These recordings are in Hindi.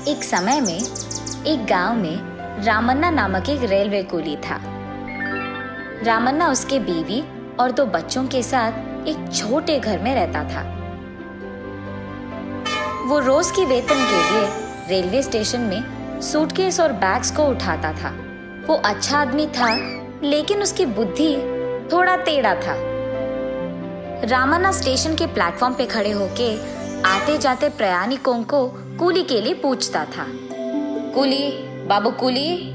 एक समय में एक गांव में रामन्ना नामक एक रेलवे कूली था। रामन्ना उसके बीवी और 2 बच्चों के साथ एक छोटे घर में रहता था। वो रोज की वेतन के लिए रेलवे स्टेशन में सूटकेस और बैग्स को उठाता था। वो अच्छा आदमी था, लेकिन उसकी बुद्धि थोड़ा टेढ़ा था। रामन्ना स्टेशन के प्लेटफॉर्म पे खड़े होके आते जाते प्रयाणिकों को कूली के लिए पूछता था। कूली बाबू, कूली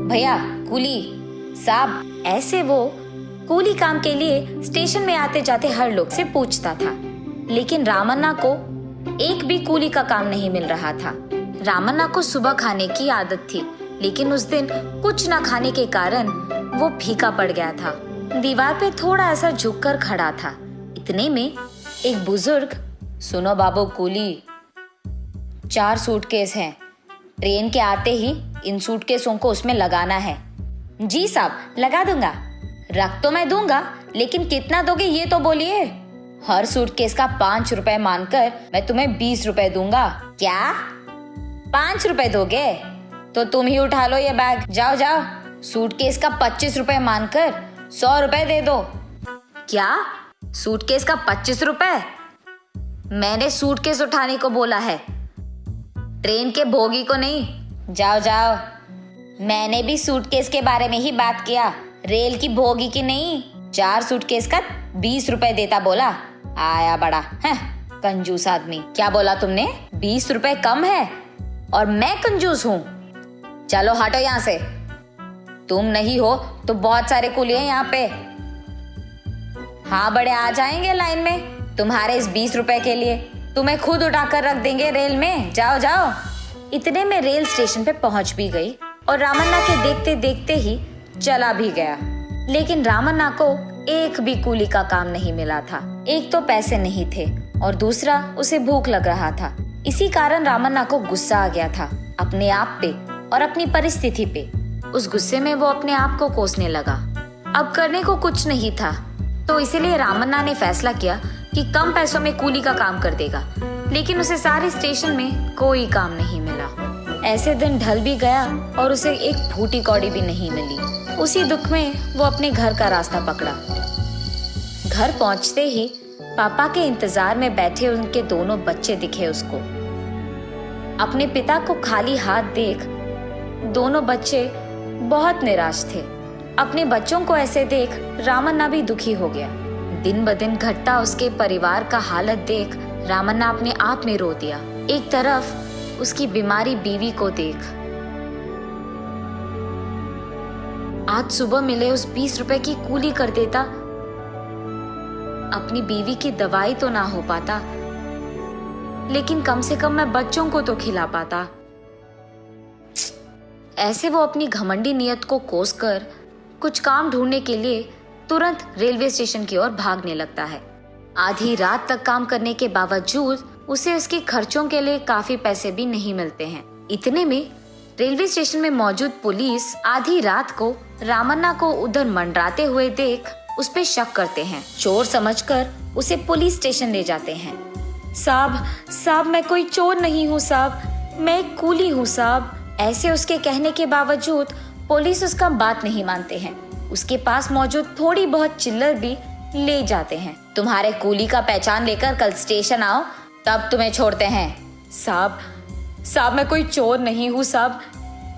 भैया, कूली साहब, ऐसे वो कूली काम के लिए स्टेशन में आते जाते हर लोग से पूछता था। लेकिन रामन्ना को एक भी कूली का काम नहीं मिल रहा था। रामन्ना को सुबह खाने की आदत थी, लेकिन उस दिन कुछ न खाने के कारण वो फीका पड़ गया था। दीवार पे थोड़ा ऐसा झुककर खड़ा था। इतने में एक बुजुर्ग, सुनो बाबू कूली, 4 सूटकेस हैं। ट्रेन के आते ही इन सूटकेसों को उसमें लगाना है। जी साहब, लगा दूंगा। रख तो मैं दूंगा, लेकिन कितना दोगे ये तो बोलिए। हर सूटकेस का 5 रुपए मानकर मैं तुम्हें 20 रुपए दूंगा। क्या 5 रुपए दोगे? तो तुम ही उठा लो ये बैग, जाओ जाओ। सूटकेस का 25 रुपए मानकर 100 रुपए दे दो। क्या सूटकेस का 25 रुपए? मैंने सूटकेस उठाने को बोला है, ट्रेन के बोगी को नहीं। जाओ जाओ। मैंने भी सूटकेस के बारे में ही बात किया, रेल की बोगी की नहीं। 4 सूटकेस का 20 रुपए देता बोला। आया बड़ा है कंजूस आदमी। क्या बोला तुमने? 20 रुपए कम है और मैं कंजूस हूँ? चलो हटो यहाँ से। तुम नहीं हो तो बहुत सारे कूली हैं यहाँ पे। हाँ, बड़े आ जाएंगे लाइन में तुम्हारे इस 20 रुपए के लिए। तुम्हें खुद उठाकर रख देंगे रेल में। जाओ जाओ। इतने में रेल स्टेशन पे पहुंच भी गई और रामन्ना के देखते देखते ही चला भी गया। लेकिन रामन्ना को एक भी कूली का काम नहीं मिला था। एक तो पैसे नहीं थे और दूसरा उसे भूख लग रहा था। इसी कारण रामन्ना को गुस्सा आ गया था अपने आप पे और अपनी परिस्थिति पे। उस गुस्से में वो अपने आप को कोसने लगा। अब करने को कुछ नहीं था, तो इसीलिए रामन्ना ने फैसला किया कि कम पैसों में कूली का काम कर देगा। लेकिन उसे सारे स्टेशन में कोई काम नहीं मिला। ऐसे दिन ढल भी गया और उसे एक फूटी कौड़ी भी नहीं मिली। उसी दुख में वो अपने घर का रास्ता पकड़ा। घर पहुंचते ही पापा के इंतजार में बैठे उनके दोनों बच्चे दिखे उसको। अपने पिता को खाली हाथ देख दोनों बच्चे बहुत निराश थे। अपने बच्चों को ऐसे देख रामन्ना भी दुखी हो गया। दिन ब दिन घटता उसके परिवार का हालत देख रामन्ना अपने आप में रो दिया। एक तरफ उसकी बीमारी बीवी को देख, आज सुबह मिले उस 20 रुपए की कूली कर देता, अपनी बीवी की दवाई तो ना हो पाता, लेकिन कम से कम मैं बच्चों को तो खिला पाता। ऐसे वो अपनी घमंडी नियत को कोसकर कुछ काम ढूंढने के लिए तुरंत रेलवे स्टेशन की ओर भागने लगता है। आधी रात तक काम करने के बावजूद उसे उसके खर्चों के लिए काफी पैसे भी नहीं मिलते हैं। इतने में रेलवे स्टेशन में मौजूद पुलिस आधी रात को रामन्ना को उधर मंडराते हुए देख उस पे शक करते हैं। चोर समझकर उसे पुलिस स्टेशन ले जाते हैं। साहब, मैं कोई चोर नहीं हूँ साहब, मैं एक कूली हूँ साहब। ऐसे उसके कहने के बावजूद पुलिस उसका बात नहीं मानते हैं। उसके पास मौजूद थोड़ी बहुत चिल्लर भी ले जाते हैं। तुम्हारे कूली का पहचान लेकर कल स्टेशन आओ, तब तुम्हें छोड़ते हैं। साहब, मैं कोई चोर नहीं हूँ साहब,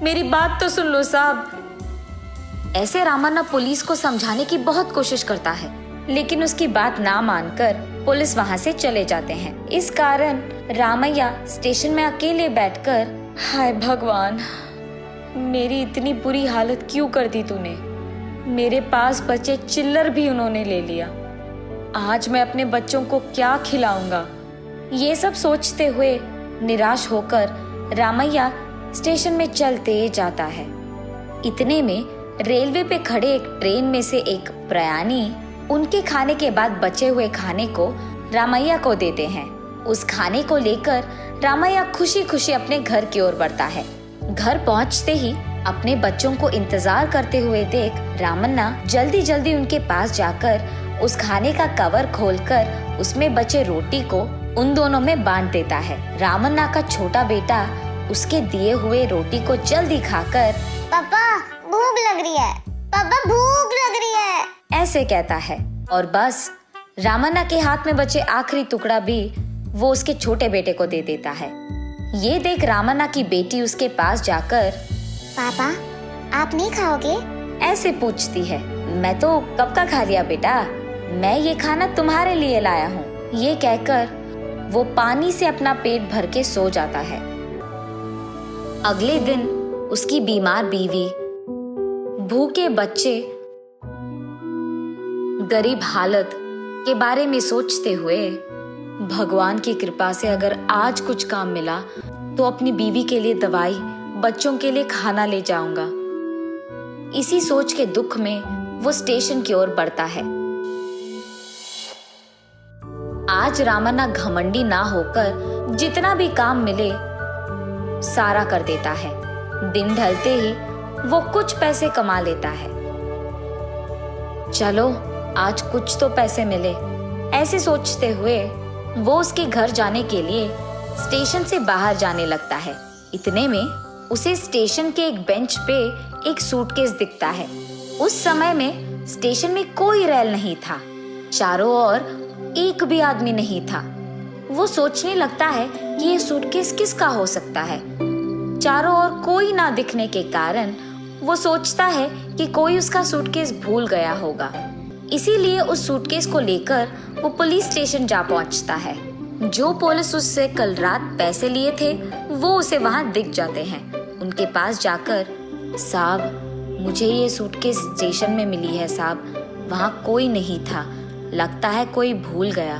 मेरी बात तो सुन लो साहब। ऐसे रामन्ना पुलिस को समझाने की बहुत कोशिश करता है, लेकिन उसकी बात ना मानकर पुलिस वहाँ से चले जाते हैं। इस कारण रामैया स्टेशन में अकेले बैठकर, हाय भगवान, मेरी इतनी बुरी हालत क्यों कर दी तूने? मेरे पास बचे चिल्लर भी उन्होंने ले लिया। आज मैं अपने बच्चों को क्या खिलाऊंगा? ये सब सोचते हुए निराश होकर रामैया स्टेशन में चलते जाता है। इतने में रेलवे पे खड़े एक ट्रेन में से एक प्रयाणी उनके खाने के बाद बचे हुए खाने को रामैया को देते हैं। उस खाने को लेकर रामैया खुशी खुशी अपने घर की ओर बढ़ता है। घर पहुंचते ही अपने बच्चों को इंतजार करते हुए देख रामन्ना जल्दी जल्दी उनके पास जाकर उस खाने का कवर खोलकर उसमें बचे रोटी को उन दोनों में बांट देता है। रामन्ना का छोटा बेटा उसके दिए हुए रोटी को जल्दी खाकर पापा भूख लग रही है, पापा भूख लग रही है, ऐसे कहता है। और बस रामन्ना के हाथ में बचे आखिरी टुकड़ा भी वो उसके छोटे बेटे को दे देता है। ये देख रामन्ना की बेटी उसके पास जाकर पापा आप नहीं खाओगे? ऐसे पूछती है। मैं तो कब का खा लिया बेटा, मैं ये खाना तुम्हारे लिए लाया हूँ। ये कहकर वो पानी से अपना पेट भर के सो जाता है। अगले दिन उसकी बीमार बीवी, भूखे बच्चे, गरीब हालत के बारे में सोचते हुए भगवान की कृपा से अगर आज कुछ काम मिला तो अपनी बीवी के लिए दवाई, बच्चों के लिए खाना ले जाऊंगा। इसी सोच के दुख में वो स्टेशन की ओर बढ़ता है। आज रामन्ना घमंडी ना होकर जितना भी काम मिले सारा कर देता है। दिन ढलते ही वो कुछ पैसे कमा लेता है। चलो आज कुछ तो पैसे मिले, ऐसे सोचते हुए वो उसके घर जाने के लिए स्टेशन से बाहर जाने लगता है। इतने में उसे स्टेशन के एक बेंच पे एक सूटकेस दिखता है। उस समय में स्टेशन में कोई रेल नहीं था, चारों ओर एक भी आदमी नहीं था। वो सोचने लगता है कि ये सूटकेस किसका हो सकता है। चारों ओर कोई ना दिखने के कारण वो सोचता है कि कोई उसका सूटकेस भूल गया होगा। इसीलिए उस सूटकेस को लेकर वो पुलिस स्टेशन जा पहुंचता है। जो पुलिस उससे कल रात पैसे लिए थे वो उसे वहां दिख जाते हैं। उनके पास जाकर, साहब मुझे ये सूटकेस स्टेशन में मिली है साहब, वहां कोई नहीं था, लगता है कोई भूल गया,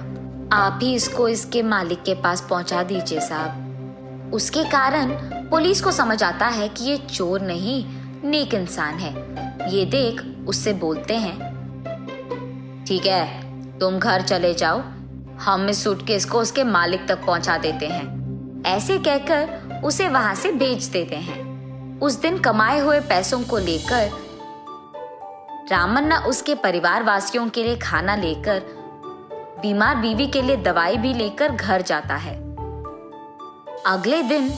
आप ही इसको इसके मालिक के पास पहुंचा दीजिए साहब। उसके कारण पुलिस को समझ आता है कि ये चोर नहीं नेक इंसान है। ये देख उससे बोलते हैं, ठीक है तुम घर चले जाओ, हम इस सूटकेस को उसके मालिक तक पहुंचा देते हैं। ऐसे कहकर उसे वहां से भेज देते हैं। उस दिन कमाए हुए पैसों को लेकर रामन्ना उसके परिवार वासियों के लिए खाना लेकर, बीमार बीवी के लिए दवाई भी लेकर घर जाता है। अगले दिन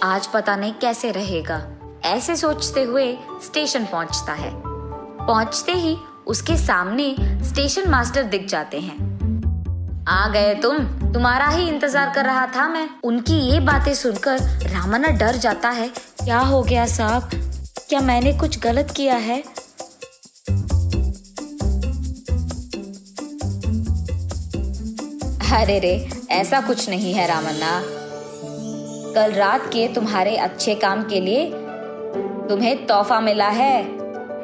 आज पता नहीं कैसे रहेगा, ऐसे सोचते हुए स्टेशन पहुंचता है। पहुंचते ही उसके सामने स्टेशन मास्टर दिख जाते हैं। आ गए तुम, तुम्हारा ही इंतजार कर रहा था मैं। उनकी ये बातें सुनकर रामन्ना डर जाता है। क्या हो गया साहब, क्या मैंने कुछ गलत किया है? अरे रे, ऐसा कुछ नहीं है रामन्ना। कल रात के तुम्हारे अच्छे काम के लिए तुम्हें तोहफा मिला है।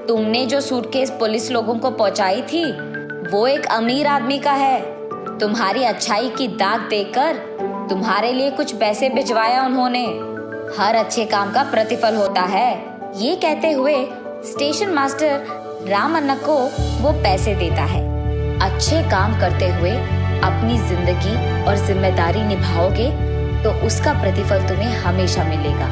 तुमने जो सूटकेस पुलिस लोगों को पहुंचाई थी वो एक अमीर आदमी का है। तुम्हारी अच्छाई की दाग देकर तुम्हारे लिए कुछ पैसे भिजवाया उन्होंने। हर अच्छे काम का प्रतिफल होता है। ये कहते हुए स्टेशन मास्टर रामन्ना को वो पैसे देता है। अच्छे काम करते हुए अपनी जिंदगी और जिम्मेदारी निभाओगे तो उसका प्रतिफल तुम्हें हमेशा मिलेगा।